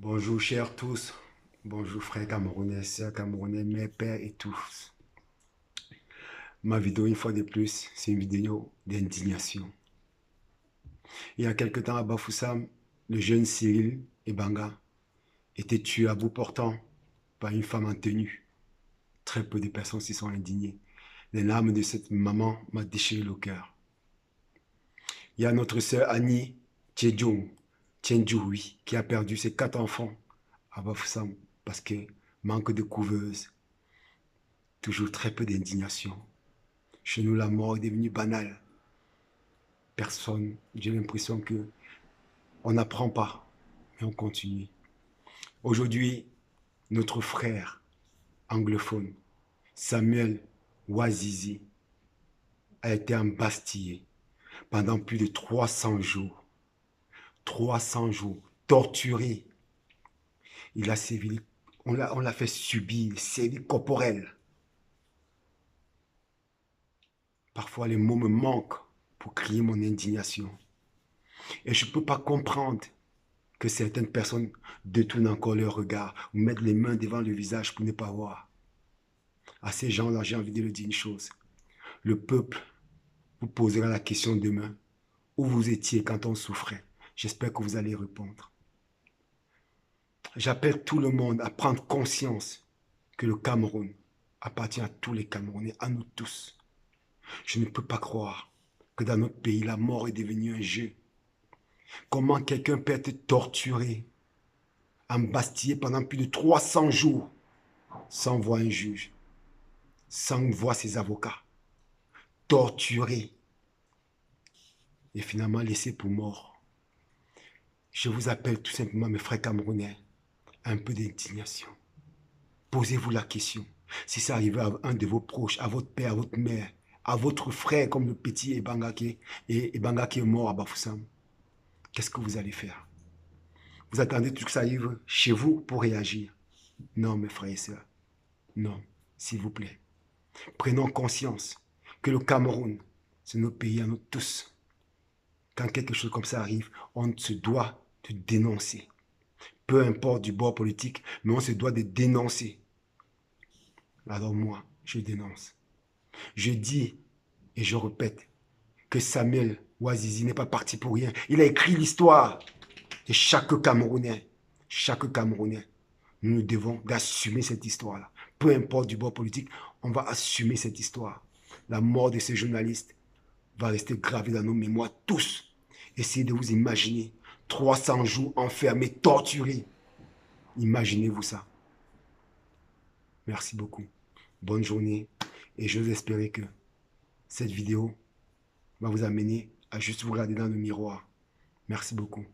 Bonjour chers tous, bonjour frères camerounais, sœurs camerounais, mes pères et tous. Ma vidéo une fois de plus, c'est une vidéo d'indignation. Il y a quelque temps à Bafoussam, le jeune Cyril Ebanga était tué à bout portant par une femme en tenue. Très peu de personnes s'y sont indignées. Les larmes de cette maman m'ont déchiré le cœur. Il y a notre sœur Annie Tchendjoui qui a perdu ses 4 enfants à Bafoussam parce que manque de couveuse. Toujours très peu d'indignation. Chez nous, la mort est devenue banale. Personne, j'ai l'impression que on n'apprend pas, mais on continue. Aujourd'hui, notre frère anglophone, Samuel Ouazizi, a été embastillé pendant plus de 300 jours. 300 jours, torturé. Il a sévi, on l'a fait subir, sévices corporels. Parfois, les mots me manquent pour crier mon indignation. Et je ne peux pas comprendre que certaines personnes détournent encore leur regard ou mettent les mains devant le visage pour ne pas voir. À ces gens-là, j'ai envie de leur dire une chose. Le peuple vous posera la question demain. Où vous étiez quand on souffrait? J'espère que vous allez répondre. J'appelle tout le monde à prendre conscience que le Cameroun appartient à tous les Camerounais, à nous tous. Je ne peux pas croire que dans notre pays, la mort est devenue un jeu. Comment quelqu'un peut être torturé, embastillé pendant plus de 300 jours sans voir un juge, sans voir ses avocats, torturé et finalement laissé pour mort. Je vous appelle tout simplement, mes frères camerounais, à un peu d'indignation. Posez-vous la question. Si ça arrivait à un de vos proches, à votre père, à votre mère, à votre frère, comme le petit Ebanga qui est mort à Bafoussam, qu'est-ce que vous allez faire? Vous attendez tout que ça arrive chez vous pour réagir? Non, mes frères et sœurs. Non, s'il vous plaît. Prenons conscience que le Cameroun, c'est notre pays à nous tous. Quand quelque chose comme ça arrive, on se doit de dénoncer. Peu importe du bord politique, mais on se doit de dénoncer. Alors moi, je dénonce. Je dis et je répète que Samuel Ouazizi n'est pas parti pour rien. Il a écrit l'histoire. Et chaque Camerounais, nous devons d'assumer cette histoire-là. Peu importe du bord politique, on va assumer cette histoire. La mort de ces journalistes va rester gravée dans nos mémoires tous. Essayez de vous imaginer 300 jours enfermés, torturés. Imaginez-vous ça. Merci beaucoup. Bonne journée. Et j'ose espérer que cette vidéo va vous amener à juste vous regarder dans le miroir. Merci beaucoup.